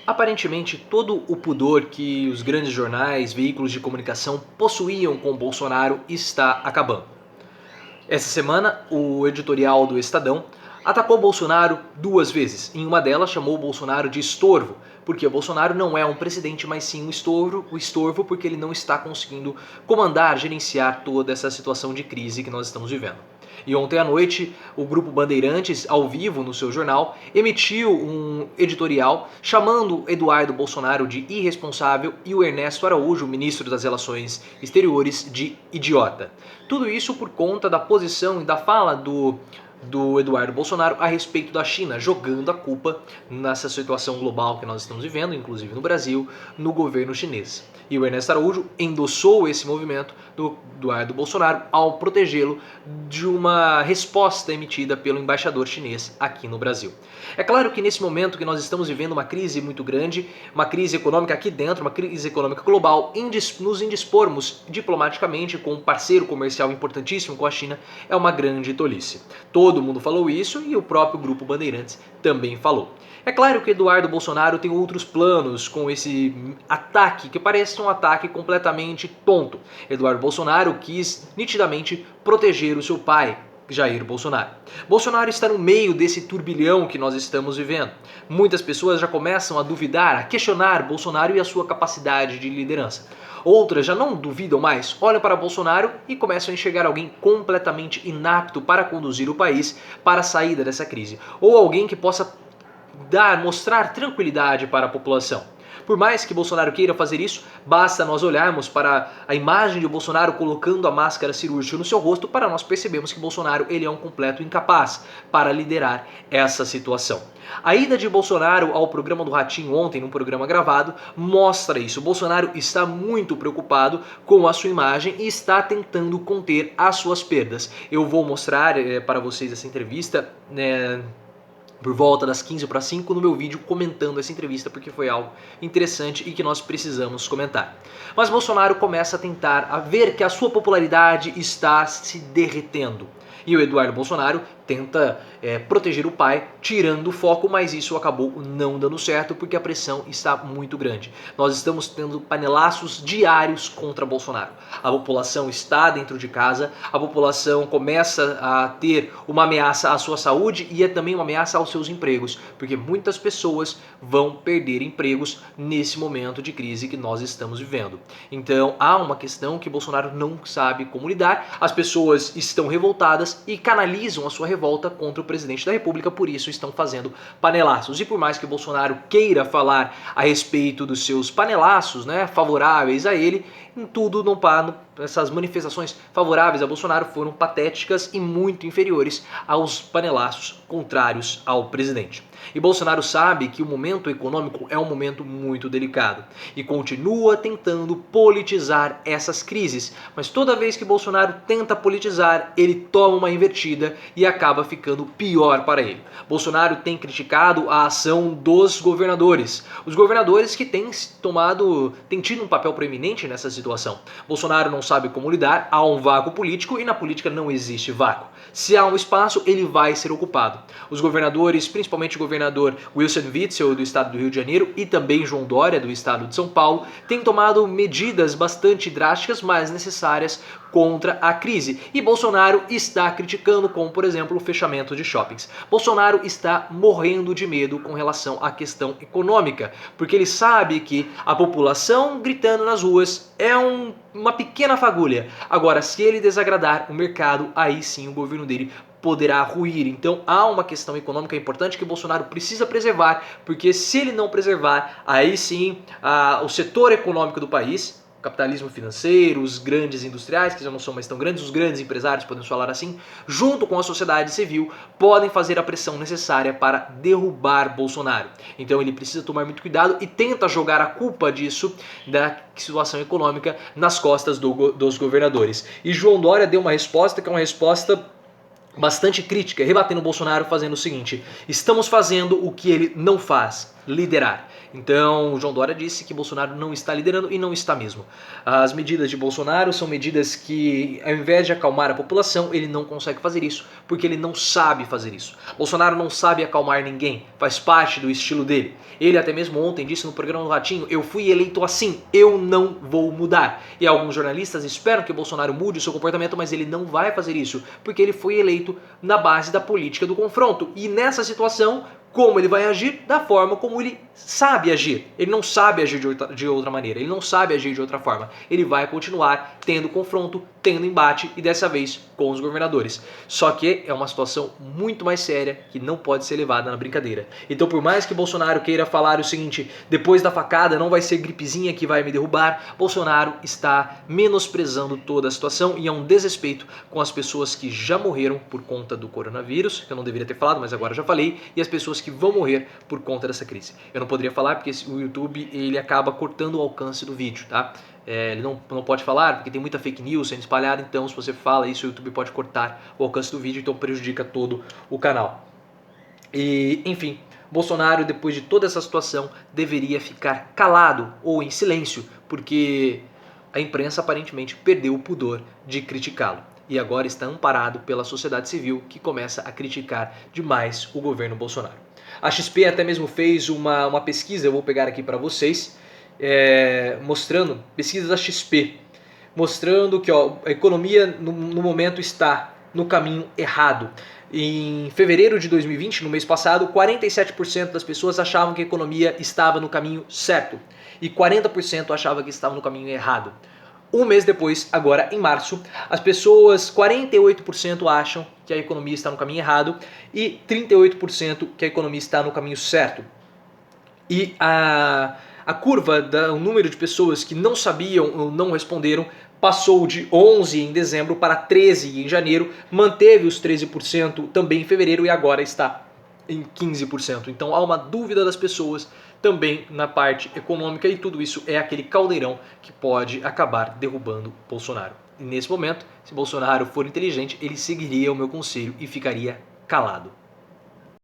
Aparentemente, todo o pudor que os grandes jornais, veículos de comunicação possuíam com Bolsonaro está acabando. Essa semana, o editorial do Estadão atacou Bolsonaro duas vezes. Em uma delas, chamou Bolsonaro de estorvo, porque Bolsonaro não é um presidente, mas sim um estorvo porque ele não está conseguindo comandar, gerenciar toda essa situação de crise que nós estamos vivendo. E ontem à noite, o Grupo Bandeirantes, ao vivo no seu jornal, emitiu um editorial chamando Eduardo Bolsonaro de irresponsável e o Ernesto Araújo, ministro das Relações Exteriores, de idiota. Tudo isso por conta da posição e da fala do Eduardo Bolsonaro a respeito da China, jogando a culpa nessa situação global que nós estamos vivendo, inclusive no Brasil, no governo chinês. E o Ernesto Araújo endossou esse movimento do Eduardo Bolsonaro ao protegê-lo de uma resposta emitida pelo embaixador chinês aqui no Brasil. É claro que nesse momento que nós estamos vivendo uma crise muito grande, uma crise econômica aqui dentro, uma crise econômica global, nos indispormos diplomaticamente com um parceiro comercial importantíssimo com a China é uma grande tolice. Todo mundo falou isso e o próprio Grupo Bandeirantes também falou. É claro que Eduardo Bolsonaro tem outros planos com esse ataque, que parece um ataque completamente tonto. Eduardo Bolsonaro quis nitidamente proteger o seu pai, Jair Bolsonaro. Bolsonaro está no meio desse turbilhão que nós estamos vivendo. Muitas pessoas já começam a duvidar, a questionar Bolsonaro e a sua capacidade de liderança. Outras já não duvidam mais, olham para Bolsonaro e começam a enxergar alguém completamente inapto para conduzir o país para a saída dessa crise. Ou alguém que possa mostrar tranquilidade para a população. Por mais que Bolsonaro queira fazer isso, basta nós olharmos para a imagem de Bolsonaro colocando a máscara cirúrgica no seu rosto para nós percebermos que Bolsonaro ele é um completo incapaz para liderar essa situação. A ida de Bolsonaro ao programa do Ratinho ontem, num programa gravado, mostra isso. Bolsonaro está muito preocupado com a sua imagem e está tentando conter as suas perdas. Eu vou mostrar para vocês essa entrevista por volta das 15:05 no meu vídeo comentando essa entrevista porque foi algo interessante e que nós precisamos comentar. Mas Bolsonaro começa a tentar a ver que a sua popularidade está se derretendo. E o Eduardo Bolsonaro tenta proteger o pai, tirando o foco, mas isso acabou não dando certo porque a pressão está muito grande. Nós estamos tendo panelaços diários contra Bolsonaro. A população está dentro de casa, a população começa a ter uma ameaça à sua saúde e é também uma ameaça aos seus empregos, porque muitas pessoas vão perder empregos nesse momento de crise que nós estamos vivendo. Então há uma questão que Bolsonaro não sabe como lidar, as pessoas estão revoltadas e canalizam a sua revolta contra o presidente da República, por isso estão fazendo panelaços. E por mais que Bolsonaro queira falar a respeito dos seus panelaços, favoráveis a ele, em tudo não essas manifestações favoráveis a Bolsonaro foram patéticas e muito inferiores aos panelaços contrários ao presidente. E Bolsonaro sabe que o momento econômico é um momento muito delicado e continua tentando politizar essas crises. Mas toda vez que Bolsonaro tenta politizar, ele toma uma invertida e acaba ficando pior para ele. Bolsonaro tem criticado a ação dos governadores. Os governadores que têm tido um papel proeminente nessa situação. Bolsonaro não sabe como lidar, há um vácuo político e na política não existe vácuo. Se há um espaço, ele vai ser ocupado. Os governadores, principalmente o governador Wilson Witzel do estado do Rio de Janeiro e também João Dória do estado de São Paulo, têm tomado medidas bastante drásticas, mas necessárias contra a crise. E Bolsonaro está criticando, como por exemplo o fechamento de shoppings. Bolsonaro está morrendo de medo com relação à questão econômica, porque ele sabe que a população gritando nas ruas é uma pequena fagulha. Agora, se ele desagradar o mercado, aí sim o governo dele poderá ruir. Então há uma questão econômica importante que Bolsonaro precisa preservar, porque se ele não preservar, aí sim o setor econômico do país, o capitalismo financeiro, os grandes industriais, que já não são mais tão grandes, os grandes empresários, podemos falar assim, junto com a sociedade civil, podem fazer a pressão necessária para derrubar Bolsonaro. Então ele precisa tomar muito cuidado e tenta jogar a culpa disso, da situação econômica, nas costas dos governadores. E João Dória deu uma resposta que é uma resposta bastante crítica, rebatendo o Bolsonaro, fazendo o seguinte: estamos fazendo o que ele não faz. liderar. Então, o João Dória disse que Bolsonaro não está liderando e não está mesmo. As medidas de Bolsonaro são medidas que, ao invés de acalmar a população, ele não consegue fazer isso, porque ele não sabe fazer isso. Bolsonaro não sabe acalmar ninguém, faz parte do estilo dele. Ele até mesmo ontem disse no programa do Ratinho: eu fui eleito assim, eu não vou mudar. E alguns jornalistas esperam que o Bolsonaro mude o seu comportamento, mas ele não vai fazer isso, porque ele foi eleito na base da política do confronto. E nessa situação, como ele vai agir? Da forma como ele sabe agir. Ele não sabe agir de outra maneira, ele não sabe agir de outra forma. Ele vai continuar tendo confronto, tendo embate e dessa vez com os governadores. Só que é uma situação muito mais séria que não pode ser levada na brincadeira. Então, por mais que Bolsonaro queira falar o seguinte: depois da facada não vai ser gripezinha que vai me derrubar, Bolsonaro está menosprezando toda a situação e é um desrespeito com as pessoas que já morreram por conta do coronavírus, que eu não deveria ter falado, mas agora já falei, e as pessoas que vão morrer por conta dessa crise. Eu não poderia falar porque o YouTube ele acaba cortando o alcance do vídeo, tá? Ele não pode falar porque tem muita fake news sendo espalhada, então se você fala isso o YouTube pode cortar o alcance do vídeo, então prejudica todo o canal. E, enfim, Bolsonaro, depois de toda essa situação, deveria ficar calado ou em silêncio, porque a imprensa aparentemente perdeu o pudor de criticá-lo. E agora está amparado pela sociedade civil, que começa a criticar demais o governo Bolsonaro. A XP até mesmo fez uma pesquisa, eu vou pegar aqui para vocês, mostrando, pesquisa da XP, mostrando que a economia no momento está no caminho errado. Em fevereiro de 2020, no mês passado, 47% das pessoas achavam que a economia estava no caminho certo e 40% achavam que estava no caminho errado. Um mês depois, agora em março, as pessoas, 48% acham que a economia está no caminho errado e 38% que a economia está no caminho certo. E a curva, o número de pessoas que não sabiam ou não responderam, passou de 11 em dezembro para 13 em janeiro, manteve os 13% também em fevereiro e agora está em 15%. Então há uma dúvida das pessoas também na parte econômica e tudo isso é aquele caldeirão que pode acabar derrubando Bolsonaro. E nesse momento, se Bolsonaro for inteligente, ele seguiria o meu conselho e ficaria calado.